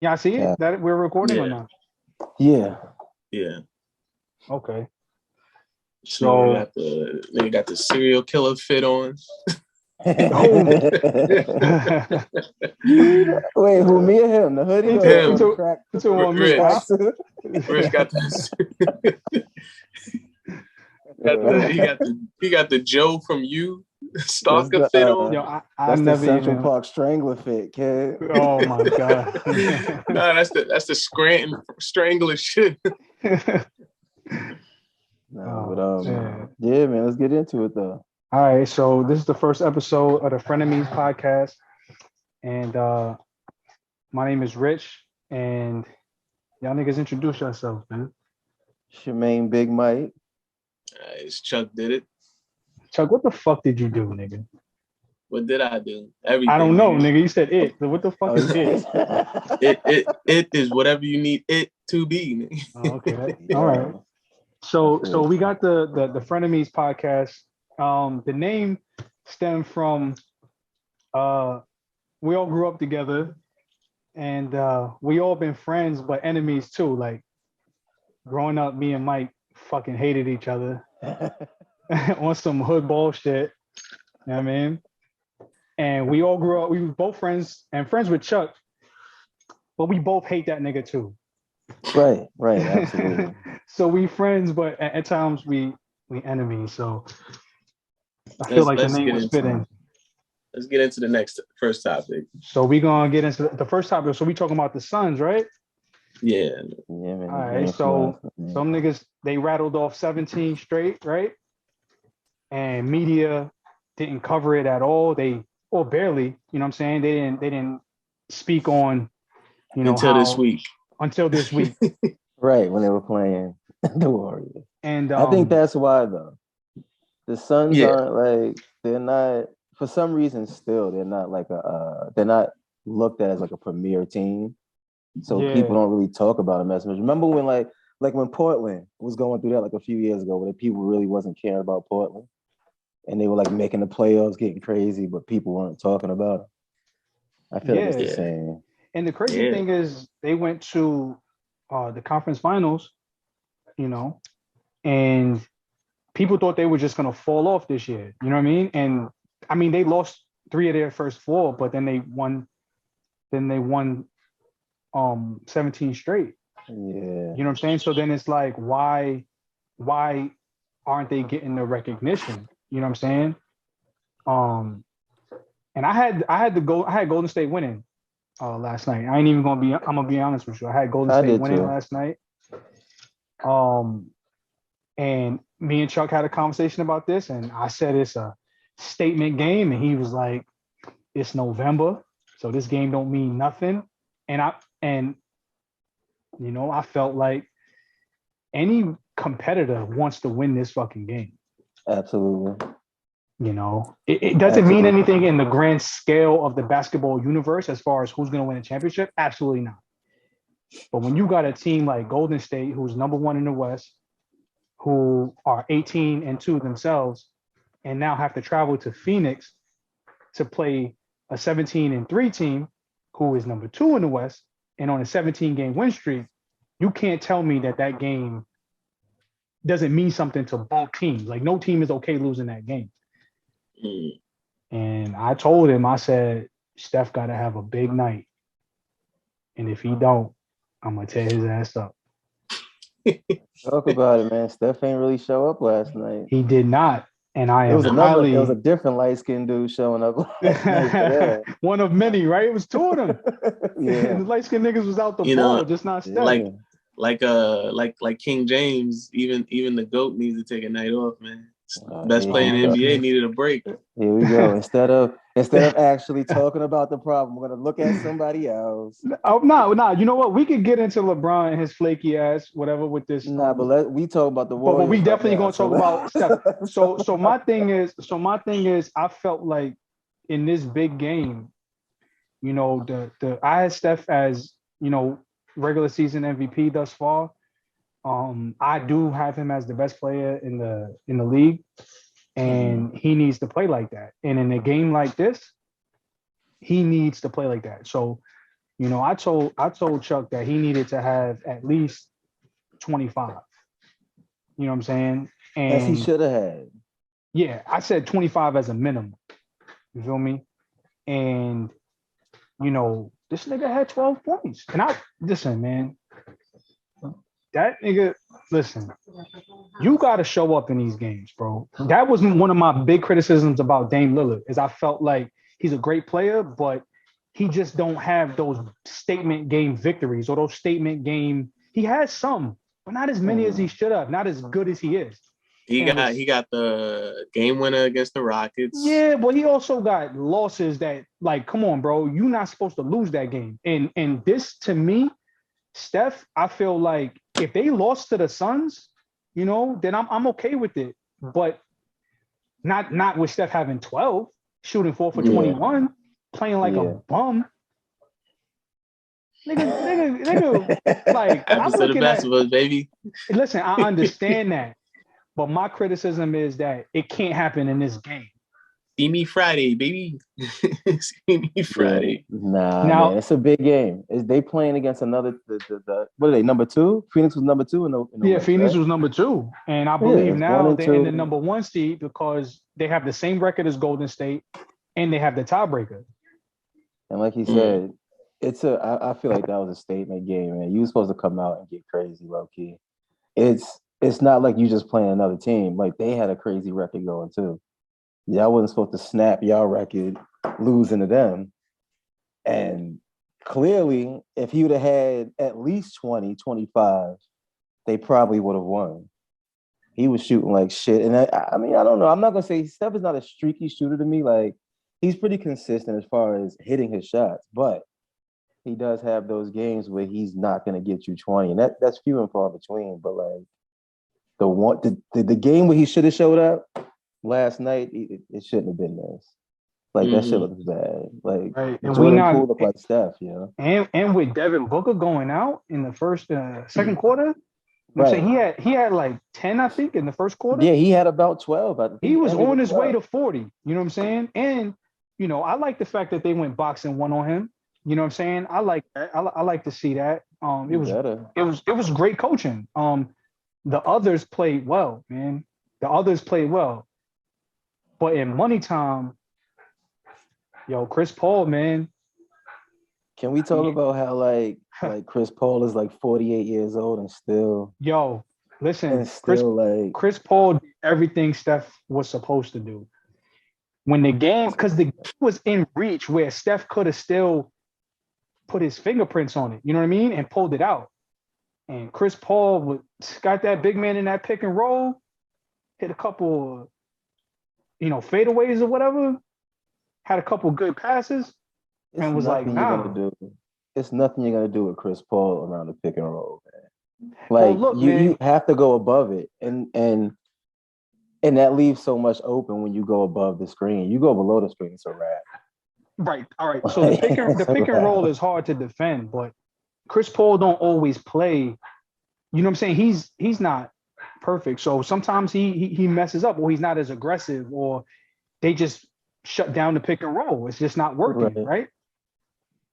Yeah, I see it. That we're recording or not? Yeah. Okay. So they got the serial killer fit on. Wait, who, me or him? The hoodie? Rich got this. He got the Joe from You stalker fit on. Yo, that's the Central Park Strangler fit, kid. Oh my god. Nah, that's the Scranton Strangler shit. Yeah, man, let's get into it though. All right, so this is the first episode of the Frenemies podcast, and my name is Rich, and y'all niggas introduce yourselves, man. Shemaine Big Mike. It's Chuck did it. Chuck, what the fuck did you do, nigga? What did I do? Everything. I don't know, nigga. You said it. So what the fuck is it? It is whatever you need it to be, nigga. Oh, okay. All right. So we got the Frenemies podcast. The name stemmed from we all grew up together, and we all been friends but enemies too. Like growing up, me and Mike fucking hated each other on some hood bullshit. You know what I mean? And we all grew up, we were both friends and friends with Chuck, but we both hate that nigga too. Right, absolutely. So we friends, but at times we enemies. So I feel like the name was fitting. Let's get into the first topic. So we're gonna get into the first topic. So we talking about the Suns, right? Yeah, man. All right. So some niggas, they rattled off 17 straight, right? And media didn't cover it at all. Or barely, you know what I'm saying? They didn't speak on, until this week. Until this week. Right, when they were playing the Warriors. And I think that's why though. The Suns aren't like, they're not, for some reason still, they're not like they're not looked at as like a premier team. So people don't really talk about them as much. Remember when like when Portland was going through that like a few years ago, where people really wasn't caring about Portland, and they were like making the playoffs, getting crazy, but people weren't talking about it. I feel like it's the same. And the crazy thing is, they went to the conference finals, and people thought they were just gonna fall off this year. You know what I mean? And I mean, they lost 3 of their first 4, but then they won. 17 straight. Yeah. You know what I'm saying? So then it's like, why aren't they getting the recognition? You know what I'm saying? And I had Golden State winning last night. I'm gonna be honest with you. I had Golden State winning last night. And me and Chuck had a conversation about this, and I said it's a statement game, and he was like, it's November, so this game don't mean nothing. And I felt like any competitor wants to win this fucking game. Absolutely. It doesn't mean anything in the grand scale of the basketball universe as far as who's going to win a championship. Absolutely not. But when you got a team like Golden State, who's number 1 in the West, who are 18-2 themselves, and now have to travel to Phoenix to play a 17-3 team, who is number 2 in the West, and on a 17-game win streak, you can't tell me that game doesn't mean something to both teams. Like, no team is okay losing that game. And I told him, I said, Steph got to have a big night. And if he don't, I'm going to tear his ass up. Talk about it, man. Steph ain't really show up last night. He did not. And it was a different light-skinned dude showing up last night. One of many, right? It was 2 of them. Yeah. The light-skinned niggas was out the ball, just not Steph. Like King James, even the GOAT needs to take a night off, man. Best player in the NBA needed a break. Here we go. Instead of actually talking about the problem, we're gonna look at somebody else. No. You know what? We could get into LeBron and his flaky ass, whatever, with this. But we talk about the Warriors. But we definitely gonna talk about Steph. So my thing is, I felt like in this big game, I had Steph as regular season MVP thus far. I do have him as the best player in the league, and he needs to play like that. And in a game like this, he needs to play like that. So You know, I told Chuck that he needed to have at least 25. You know what I'm saying? As he And should have had. yeah, I said 25 as a minimum. You feel me? And you know, this nigga had 12 points. And I listen, man. That nigga, listen, you gotta show up in these games, bro. That was one of my big criticisms about Dame Lillard, is I felt like he's a great player, but he just don't have those statement game victories or those statement game. He has some, but not as many as he should have, not as good as he is. He got the game winner against the Rockets. Yeah, but he also got losses that, like, come on, bro, you're not supposed to lose that game. And this, to me, Steph, I feel like if they lost to the Suns, you know, then I'm okay with it. But not with Steph having 12, shooting 4 for 21, playing like a bum. Nigga, like, I'm Happens to the looking best at, of us, baby. listen, I understand that. But my criticism is that it can't happen in this game. See me Friday, baby. See me Friday. Yeah. Nah, now, man, it's a big game. Is they playing against another? The what are they? Number 2? Phoenix was number 2 in the West, Phoenix right? was number 2, and I believe now they're in the number 1 seed because they have the same record as Golden State, and they have the tiebreaker. And like he said, I feel like that was a statement game, man. You were supposed to come out and get crazy, low key. It's not like you just playing another team. Like, they had a crazy record going too. Y'all wasn't supposed to snap y'all record losing to them. And clearly, if he would have had at least 20, 25, they probably would have won. He was shooting like shit. And I mean, I don't know. I'm not going to say Steph is not a streaky shooter to me. Like, he's pretty consistent as far as hitting his shots. But he does have those games where he's not going to get you 20. And that's few and far between. But, like, the game where he should have showed up last night, it shouldn't have been this. Like, that shit looks bad. Like, right. And Jordan Poole looked like Steph, you know. And with Devin Booker going out in the second quarter, right? Saying he had like 10, I think, in the first quarter. Yeah, he had about 12. I think he was on his way to 40. You know what I'm saying? And you know, I like the fact that they went boxing one on him. You know what I'm saying? I like that. I like to see that. It was great coaching. The others played well, man. The others played well. But in money time, yo, Chris Paul, man. Can we talk about how like Chris Paul is like 48 years old and still? Yo, listen, Chris Paul did everything Steph was supposed to do. When the game, because the game was in reach where Steph could have still put his fingerprints on it, you know what I mean, and pulled it out. And Chris Paul got that big man in that pick and roll, hit a couple, fadeaways or whatever, had a couple good passes, and was like, nah. It's nothing you're going to do with Chris Paul around the pick and roll, man. Like, well, look, you have to go above it. And that leaves so much open when you go above the screen. You go below the screen, it's a wrap. Right. All right. So the pick and roll is hard to defend, but Chris Paul don't always play. You know what I'm saying? He's not perfect. So sometimes he messes up, or he's not as aggressive, or they just shut down the pick and roll. It's just not working, right?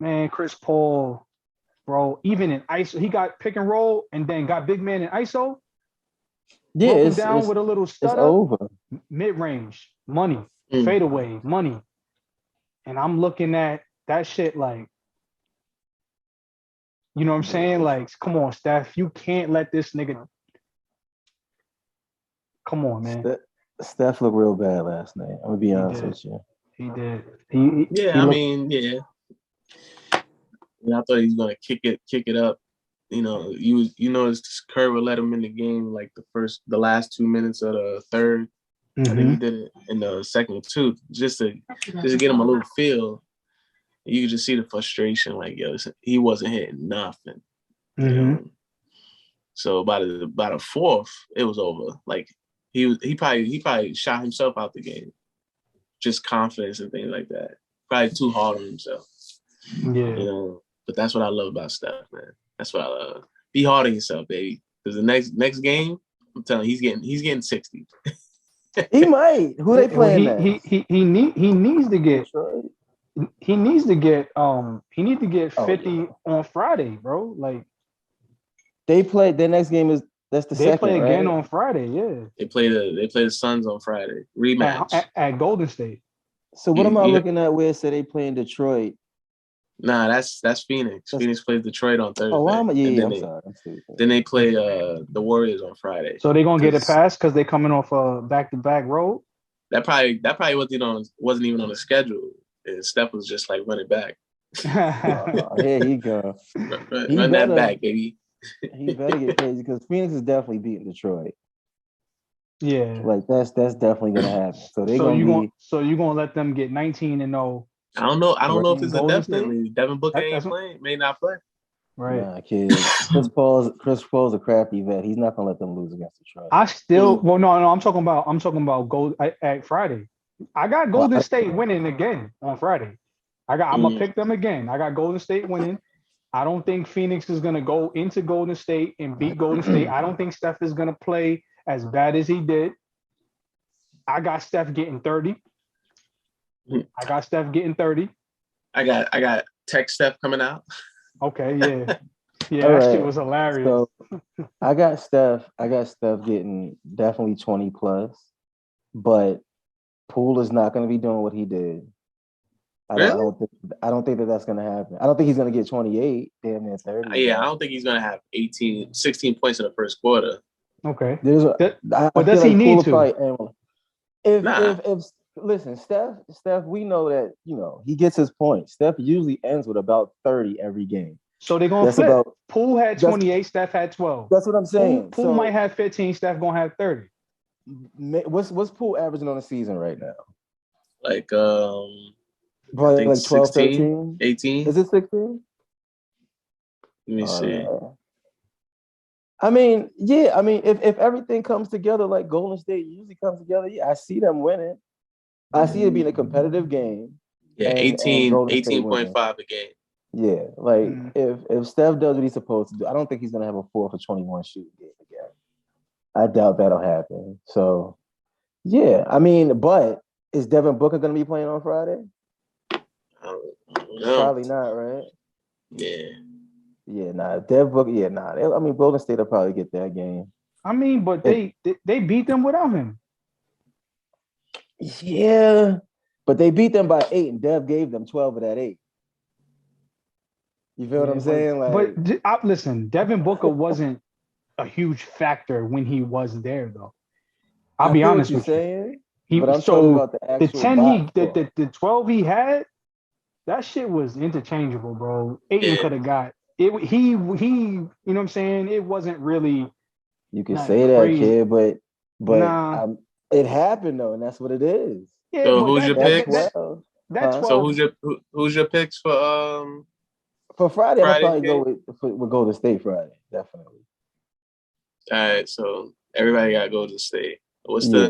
Man, Chris Paul, bro, even in ISO, he got pick and roll and then got big man in ISO. Yeah, it's down with a little stutter. It's over. Mid-range, money, fadeaway, money. And I'm looking at that shit like, you know what I'm saying? Like, come on, Steph. You can't let this nigga. Come on, man. Steph looked real bad last night. I'm going to be honest with you. He did. I thought he was going to kick it up. You know, his Kerr would let him in the game like the last 2 minutes of the third. I think he did it in the second too, just to get him a little feel. You could just see the frustration, like, yo, he wasn't hitting nothing. You know? So by the fourth, it was over. Like he probably shot himself out the game. Just confidence and things like that. Probably too hard on himself. Yeah. You know, but that's what I love about Steph, man. That's what I love. Be hard on yourself, baby. Because the next game, I'm telling you, he's getting 60. He might. Who they playing next? He needs to get. he needs to get 50 on Friday, bro. Like they play. Their next game is that's the they second, play again right? on Friday. Yeah, They play the Suns on Friday rematch. at Golden State. So what am I You- looking at? Where it said they play in Detroit? Nah, that's Phoenix. Phoenix plays Detroit on Thursday. Oh, why am I? Yeah, and I'm sorry. I'm stupid. then they play the Warriors on Friday. So they're gonna get a pass because they're coming off a back-to-back road. That probably wasn't even on the schedule. And Steph was just like run it back. Here he go. Run that back, baby. He better get crazy because Phoenix is definitely beating Detroit. Yeah, like that's definitely gonna happen. So they're you gonna let them get 19-0. I don't know if it's a Golden definitely. State? Devin Booker ain't playing, may not play. Right. Nah, kid. Chris Paul's a crappy vet. He's not gonna let them lose against Detroit. No, I'm talking about gold at Friday. I got Golden State winning again on Friday. I'm gonna pick them again. I got Golden State winning. I don't think Phoenix is gonna go into Golden State and beat Golden State. I don't think Steph is gonna play as bad as he did. I got Steph getting 30. I got Steph getting 30. I got Tech Steph coming out. Okay, yeah. Yeah, All that right. shit was hilarious. So I got Steph getting definitely 20 plus, but Poole is not gonna be doing what he did. I don't think that's gonna happen. I don't think he's gonna get 28, damn near 30. Yeah, I don't think he's gonna have 16 points in the first quarter. Okay. But does he need to? If listen, Steph, we know that he gets his points. Steph usually ends with about 30 every game. So they're gonna flip. Poole had 28, Steph had 12. That's what I'm saying. Poole might have 15, Steph gonna have 30. What's Poole averaging on the season right now? Like probably like 12, 16, 13? 18. Is it 16? Let me see. I mean, yeah. I mean, if everything comes together like Golden State usually comes together, yeah, I see them winning. I see it being a competitive game. Yeah, 18.5 a game. Yeah, like if Steph does what he's supposed to do, I don't think he's gonna have a 4 for 21 shooting game again. I doubt that'll happen. So, yeah, I mean, but is Devin Booker gonna be playing on Friday? I don't know. Probably not, right? Yeah. Yeah, nah. Devin Booker, yeah, nah. I mean, Golden State will probably get that game. I mean, but they beat them without him. Yeah, but they beat them by 8, and Dev gave them 12 of that 8. You feel what I'm saying? Listen, Devin Booker wasn't a huge factor when he was there, though. I'll be honest with you. But I'm talking about the actual 10 the 12 he had, that shit was interchangeable, bro. Ayton could have got it. He, you know what I'm saying? It wasn't really. You can say that, kid, but it happened though, and that's what it is. Yeah, so who's your picks? So who's your picks for Friday? I'll probably go with Golden State Friday, definitely. All right, so everybody got Golden State. What's the